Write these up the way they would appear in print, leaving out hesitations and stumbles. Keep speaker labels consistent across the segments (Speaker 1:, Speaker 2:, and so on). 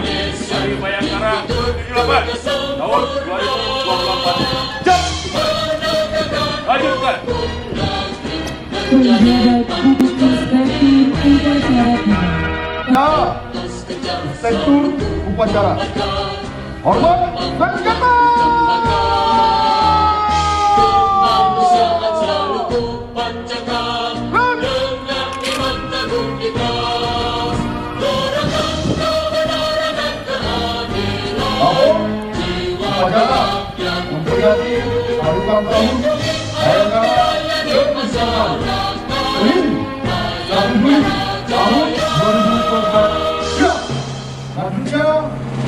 Speaker 1: Hari Bayangkara ke-78 tahun 2024. Jam! Lanjutkan.
Speaker 2: Inspektur upacara. Hormat senjata. Upacara memperingati hari ulang tahun Bayangkara ke-78 ini 1 Juli tahun 2024. Siap. Selanjutnya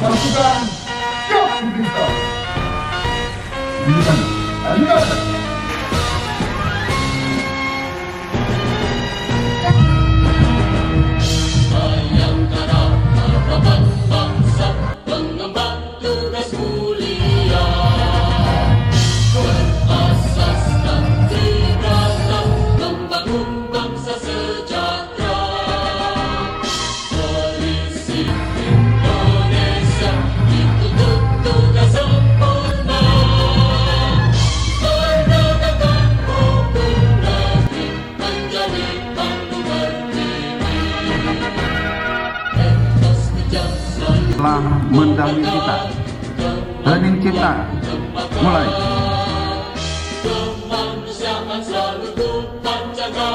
Speaker 2: pasukan siap diperintah. Lanjutkan.
Speaker 3: Bayangkara harapan bangsa, pengemban tugas mulia, berasaskan tribrata, membangun bangsa sejahtera. Polisi Indonesia dituntut tugas sempurna, menegakkan hukum negeri, menjadi pandu berdiri. Etos kejam selalu
Speaker 4: telah mendahului kita. Hening cipta mulai.
Speaker 3: kemanusiaan selalu Tuhan jaga,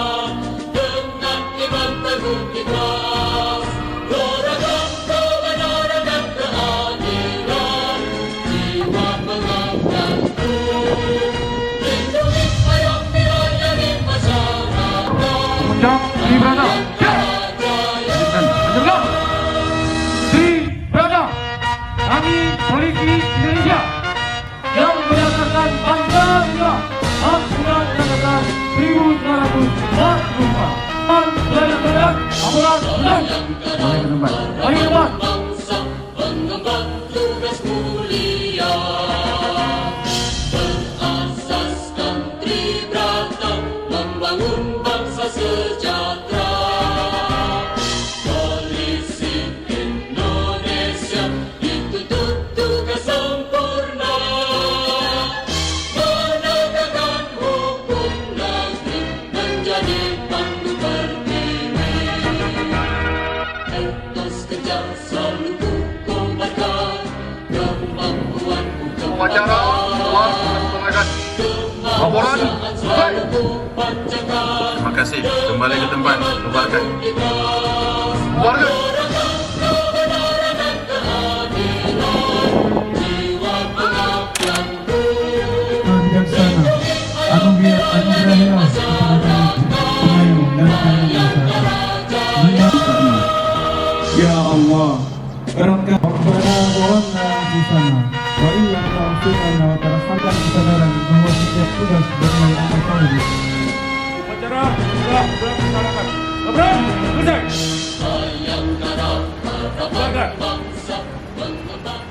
Speaker 3: dengan iman teguh ikhlas, doakan kebenaran dan keadilan, jiwa mengabdianku, lindungi ayam dilayani masyarakat.
Speaker 4: Ucap Tribrata. Lanjutkan. Lanjutkan. Tribrata. Kami polisi Indonesia yang berdasarkan Pancasila Hak Surat Negara 1945. Bayangkara Amuran Benar. Ayo depan.
Speaker 3: Bangsa pengemban tugas mulia, berasaskan tribrata, membangun bangsa sejahtera. Polisi Indonesia dituntut tugas sempurna, menegakkan hukum negeri, menjadi pandu berdiri. Etos kejar selalu kukobarkan, kemampuan
Speaker 2: Upacara luar pengajian. Laporan selesai.
Speaker 4: Terima kasih. Kembali ke tempat. Bubarkan.
Speaker 2: Bubarkan.
Speaker 5: Bijaksana, anugerahnya kepada pengayom dan masyarakat. Ya Allah, Rabbana wawanna anfusana wa illam ta'firna wa tarhamna kesadaran bahwa setiap tugas bernilai amal saleh.
Speaker 1: Upacara telah dilaksanakan. Lepas, selesai.
Speaker 3: Bayangkara harapan
Speaker 1: Silakan.
Speaker 3: bangsa, pengemban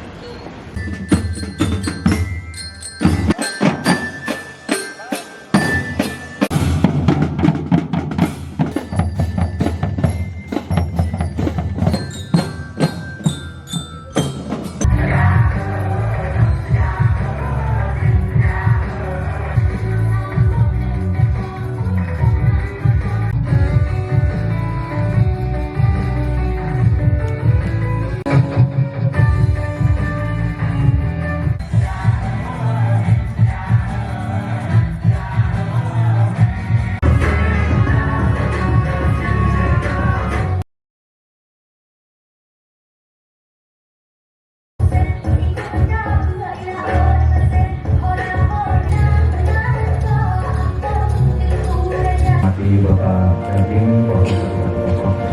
Speaker 6: Bapak Dandim, Profesor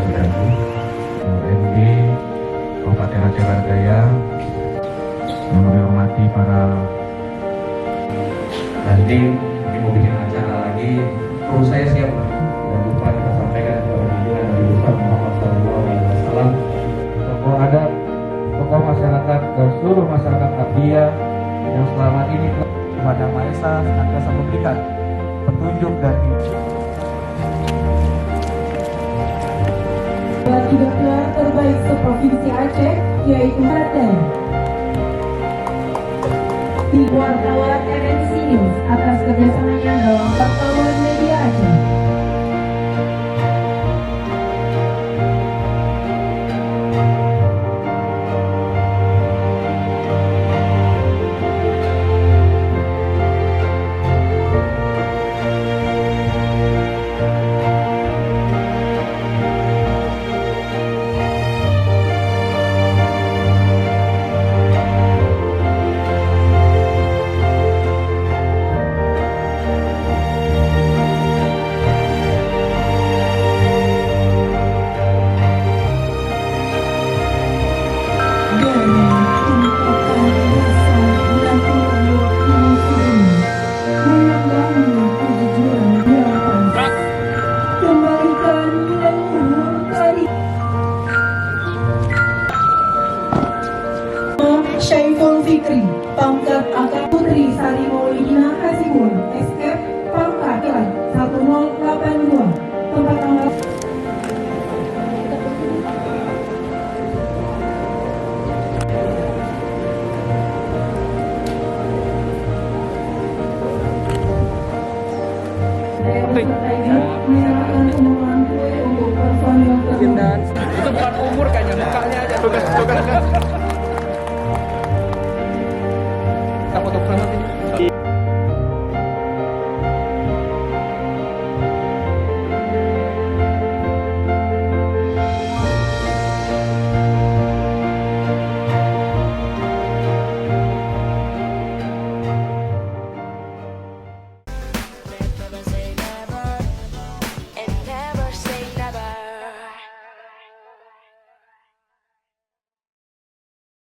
Speaker 6: Dandim, MD, Kabupaten Aceh Barat Daya, yang dihormati para Dandim, mungkin mau bikin acara lagi, terus saya siap. Dan lupa kita sampaikan kepada pimpinan Nabi Besar Muhammad SAW, tokoh adat, tokoh masyarakat, dan seluruh masyarakat Abdiyah yang selama ini kepada Maha Esa senantiasa memberikan petunjuk dan
Speaker 7: Tiga gelar terbaik seprovinsi Aceh, yaitu Teladan. Di wartawan MNC News atas kerjasamanya dalam wartawan media Aceh. Syaiful Fikri, pangkat Akak Putri Sari Maulidina Hasibun, SK, pangkat Kilat 1082, tempat tanggal. Menyerahkan pembawahan kue untuk personil tertentu.
Speaker 1: Itu bukan umur kayaknya, mukanya aja.